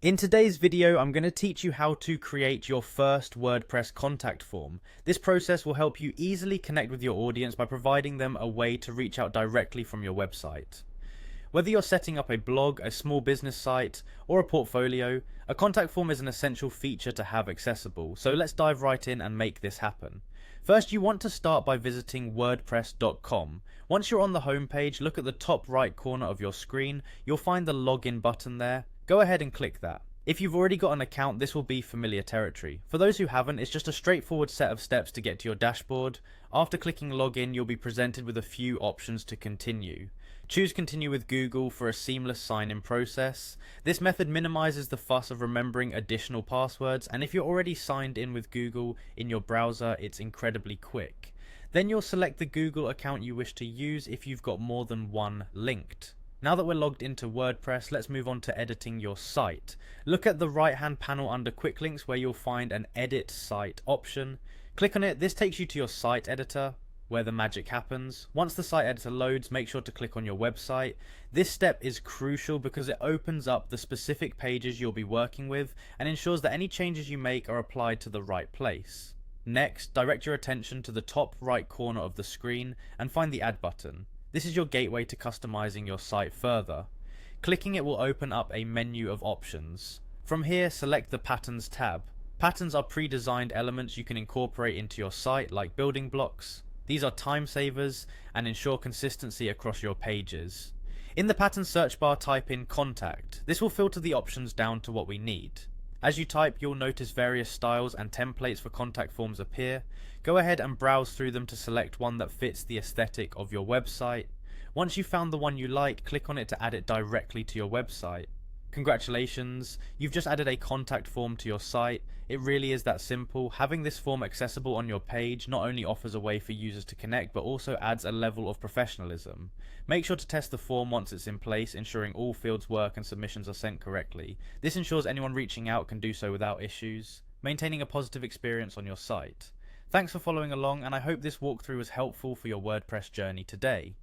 In today's video, I'm going to teach you how to create your first WordPress contact form. This process will help you easily connect with your audience by providing them a way to reach out directly from your website. Whether you're setting up a blog, a small business site, or a portfolio, a contact form is an essential feature to have accessible. So let's dive right in and make this happen. First, you want to start by visiting wordpress.com. Once you're on the homepage, look at the top right corner of your screen. You'll find the login button there. Go ahead and click that. If you've already got an account, this will be familiar territory. For those who haven't, it's just a straightforward set of steps to get to your dashboard. After clicking login, you'll be presented with a few options to continue. Choose continue with Google for a seamless sign-in process. This method minimizes the fuss of remembering additional passwords, and if you're already signed in with Google in your browser, it's incredibly quick. Then you'll select the Google account you wish to use if you've got more than one linked. Now that we're logged into WordPress, let's move on to editing your site. Look at the right hand panel under quick links where you'll find an edit site option. Click on it. This takes you to your site editor where the magic happens. Once the site editor loads, make sure to click on your website. This step is crucial because it opens up the specific pages you'll be working with and ensures that any changes you make are applied to the right place. Next, direct your attention to the top right corner of the screen and find the add button. This is your gateway to customizing your site further. Clicking it will open up a menu of options. From here, select the Patterns tab. Patterns are pre-designed elements you can incorporate into your site like building blocks. These are time savers and ensure consistency across your pages. In the pattern search bar, type in contact. This will filter the options down to what we need. As you type, you'll notice various styles and templates for contact forms appear. Go ahead and browse through them to select one that fits the aesthetic of your website. Once you've found the one you like, click on it to add it directly to your website. Congratulations, you've just added a contact form to your site. It really is that simple. Having this form accessible on your page not only offers a way for users to connect, but also adds a level of professionalism. Make sure to test the form once it's in place, ensuring all fields work and submissions are sent correctly. This ensures anyone reaching out can do so without issues, maintaining a positive experience on your site. Thanks for following along, and I hope this walkthrough was helpful for your WordPress journey today.